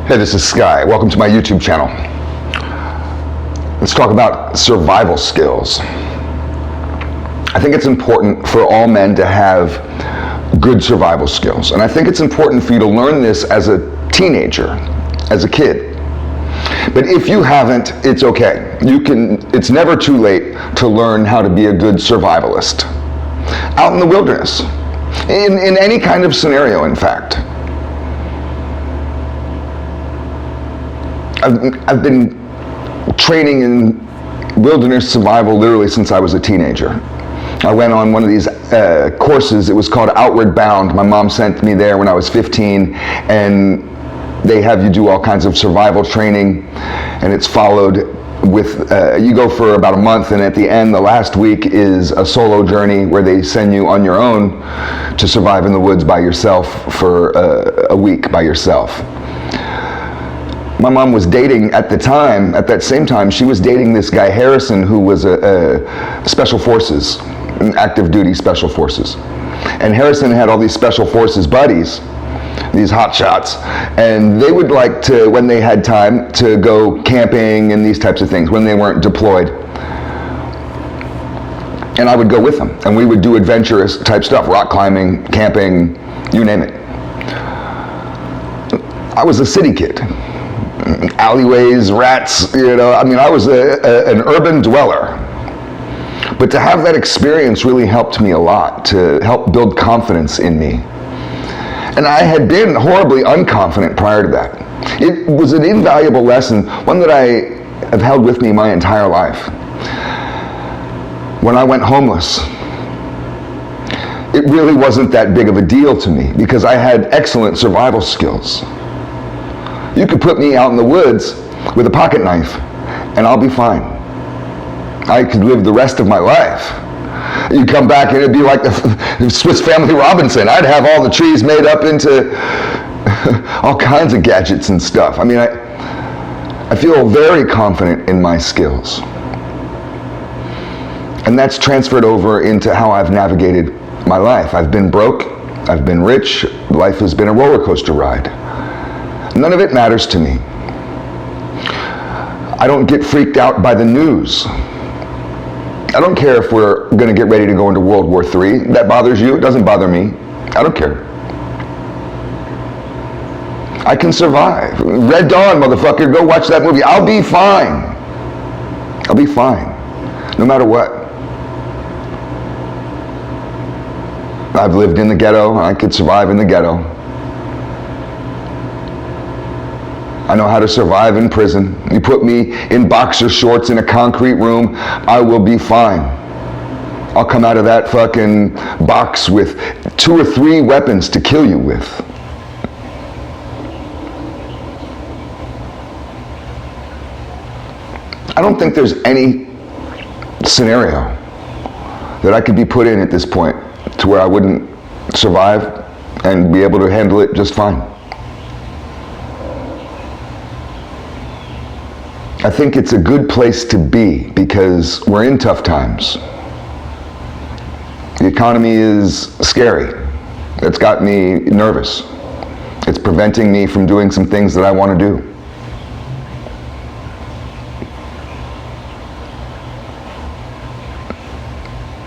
Hey, this is Sky. Welcome to my YouTube channel. Let's talk about survival skills. I think it's important for all men to have good survival skills. And I think it's important for you to learn this as a teenager, as a kid. But if you haven't, it's okay. It's never too late to learn how to be a good survivalist. Out in the wilderness, in any kind of scenario, in fact. I've been training in wilderness survival literally since I was a teenager. I went on one of these courses. It was called Outward Bound. My mom sent me there when I was 15, and they have you do all kinds of survival training, and it's followed with, you go for about a month, and at the end, the last week is a solo journey where they send you on your own to survive in the woods by yourself for a week by yourself. My mom was dating at that same time, she was dating this guy Harrison, who was a Special Forces, active duty Special Forces. And Harrison had all these Special Forces buddies, these hot shots, and they would like to, when they had time, to go camping and these types of things when they weren't deployed. And I would go with them, and we would do adventurous type stuff, rock climbing, camping, you name it. I was a city kid. Alleyways, rats, I was an urban dweller. But to have that experience really helped me a lot, to help build confidence in me. And I had been horribly unconfident prior to that. It was an invaluable lesson, one that I have held with me my entire life. When I went homeless, it really wasn't that big of a deal to me because I had excellent survival skills. You could put me out in the woods with a pocket knife and I'll be fine. I could live the rest of my life. You come back and it'd be like the Swiss Family Robinson. I'd have all the trees made up into all kinds of gadgets and stuff. I feel very confident in my skills. And that's transferred over into how I've navigated my life. I've been broke, I've been rich, life has been a roller coaster ride. None of it matters to me. I don't get freaked out by the news. I don't care if we're going to get ready to go into World War III. That bothers you? It doesn't bother me. I don't care. I can survive. Red Dawn, motherfucker, go watch that movie. I'll be fine. I'll be fine, no matter what. I've lived in the ghetto. I could survive in the ghetto. I know how to survive in prison. You put me in boxer shorts in a concrete room, I will be fine. I'll come out of that fucking box with 2 or 3 weapons to kill you with. I don't think there's any scenario that I could be put in at this point to where I wouldn't survive and be able to handle it just fine. I think it's a good place to be because we're in tough times. The economy is scary. It's got me nervous. It's preventing me from doing some things that I want to do.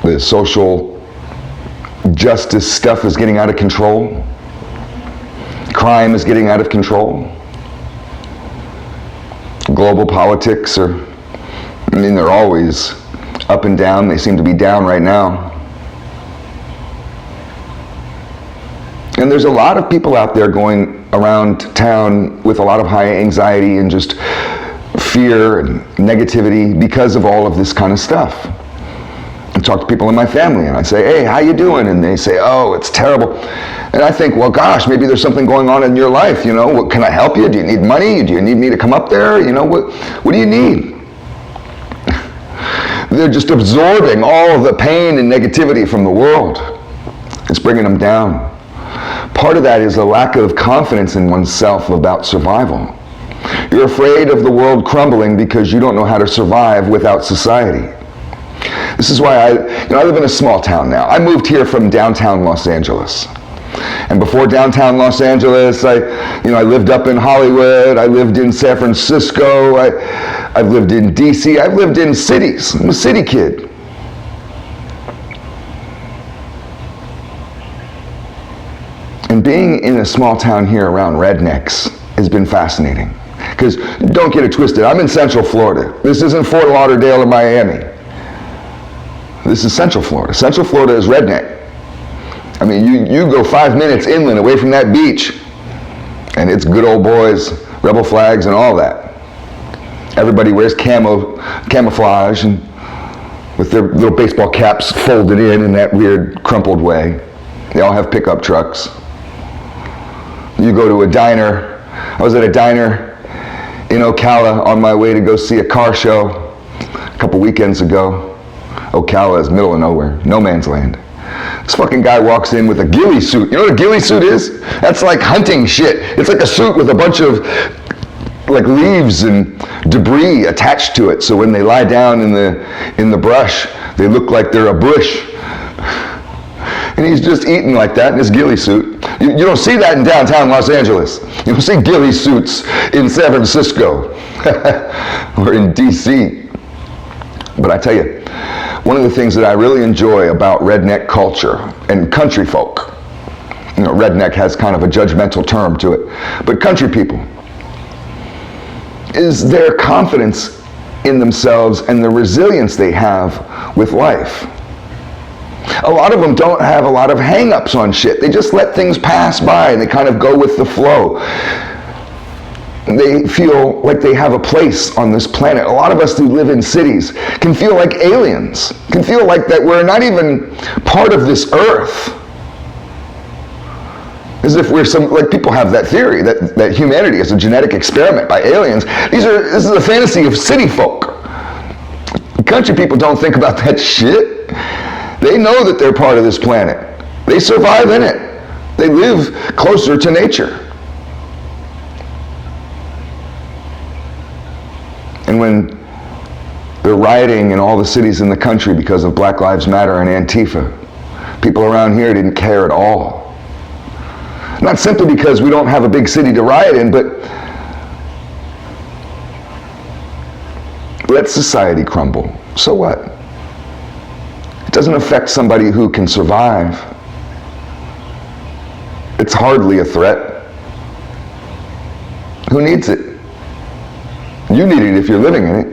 The social justice stuff is getting out of control. Crime is getting out of control. Global politics they're always up and down. They seem to be down right now. And there's a lot of people out there going around town with a lot of high anxiety and just fear and negativity because of all of this kind of stuff. I talk to people in my family and I say, hey, how you doing? And they say, oh, it's terrible. And I think, well, gosh, maybe there's something going on in your life, what, can I help you? Do you need money? Do you need me to come up there? What do you need? They're just absorbing all of the pain and negativity from the world. It's bringing them down. Part of that is a lack of confidence in oneself about survival. You're afraid of the world crumbling because you don't know how to survive without society. This is why I live in a small town now. I moved here from downtown Los Angeles. And before downtown Los Angeles, I lived up in Hollywood. I lived in San Francisco. I've lived in DC. I've lived in cities. I'm a city kid. And being in a small town here around rednecks has been fascinating. Because don't get it twisted, I'm in Central Florida. This isn't Fort Lauderdale or Miami. This is Central Florida. Central Florida is redneck. I mean, you go 5 minutes inland away from that beach, and it's good old boys, rebel flags, and all that. Everybody wears camouflage and with their little baseball caps folded in that weird crumpled way. They all have pickup trucks. You go to a diner. I was at a diner in Ocala on my way to go see a car show a couple weekends ago. Ocala is middle of nowhere, no man's land. This fucking guy walks in with a ghillie suit. You know what a ghillie suit is? That's like hunting shit. It's like a suit with a bunch of like leaves and debris attached to it, so when they lie down in the brush, they look like they're a bush. And he's just eating like that in his ghillie suit. You don't see that in downtown Los Angeles. You don't see ghillie suits in San Francisco or in DC. But I tell you, one of the things that I really enjoy about redneck culture and country folk, redneck has kind of a judgmental term to it, but country people, is their confidence in themselves and the resilience they have with life. A lot of them don't have a lot of hang-ups on shit. They just let things pass by and they kind of go with the flow. They feel like they have a place on this planet. A lot of us who live in cities can feel like aliens, can feel like that we're not even part of this earth. As if we're like people have that theory that humanity is a genetic experiment by aliens. This is a fantasy of city folk. Country people don't think about that shit. They know that they're part of this planet. They survive in it. They live closer to nature. And when they're rioting in all the cities in the country because of Black Lives Matter and Antifa, people around here didn't care at all. Not simply because we don't have a big city to riot in, but let society crumble. So what? It doesn't affect somebody who can survive. It's hardly a threat. Who needs it? You need it if you're living in it.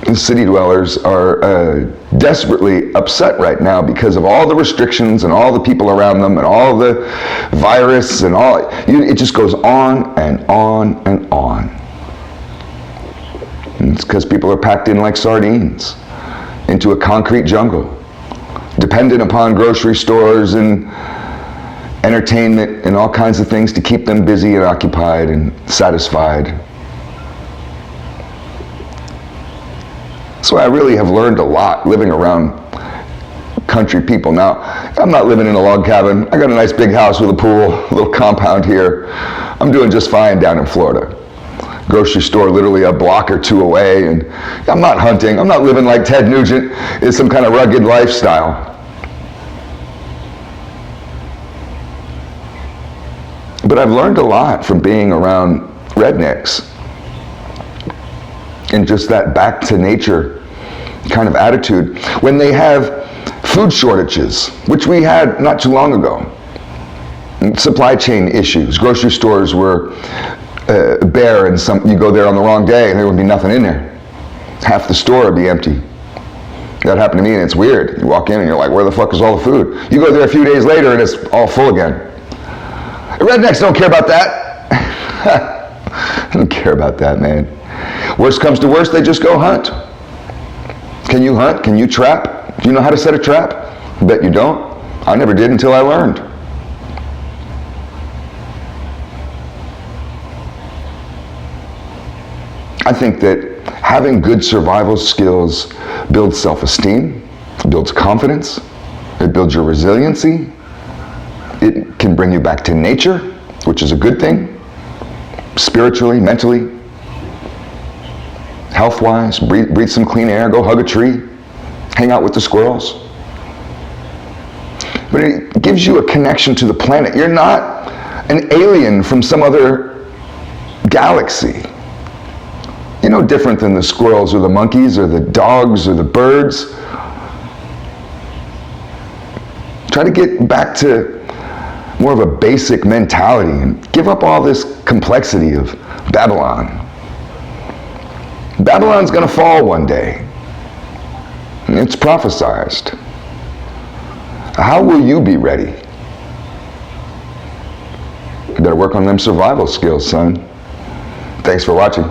And city dwellers are desperately upset right now because of all the restrictions and all the people around them and all the virus and all. It just goes on and on and on. And it's because people are packed in like sardines into a concrete jungle, dependent upon grocery stores and entertainment and all kinds of things to keep them busy and occupied and satisfied. So I really have learned a lot living around country people. Now, I'm not living in a log cabin. I got a nice big house with a pool, a little compound here. I'm doing just fine down in Florida. Grocery store literally a block or two away, and I'm not hunting. I'm not living like Ted Nugent in some kind of rugged lifestyle. But I've learned a lot from being around rednecks and just that back to nature kind of attitude. When they have food shortages, which we had not too long ago, supply chain issues, grocery stores were bare, and you go there on the wrong day and there would be nothing in there. Half the store would be empty. That happened to me, and it's weird. You walk in and you're like, where the fuck is all the food? You go there a few days later and it's all full again. Rednecks don't care about that. They don't care about that, man. Worst comes to worst, they just go hunt. Can you hunt? Can you trap? Do you know how to set a trap? I bet you don't. I never did until I learned. I think that having good survival skills builds self-esteem, builds confidence, it builds your resiliency. It can bring you back to nature, which is a good thing, spiritually, mentally, health-wise. Breathe some clean air, go hug a tree, hang out with the squirrels. but it gives you a connection to the planet. You're not an alien from some other galaxy. You're no different than the squirrels or the monkeys or the dogs or the birds. Try to get back to more of a basic mentality and give up all this complexity of Babylon. Babylon's going to fall one day. It's prophesized. How will you be ready? You better work on them survival skills, son. Thanks for watching.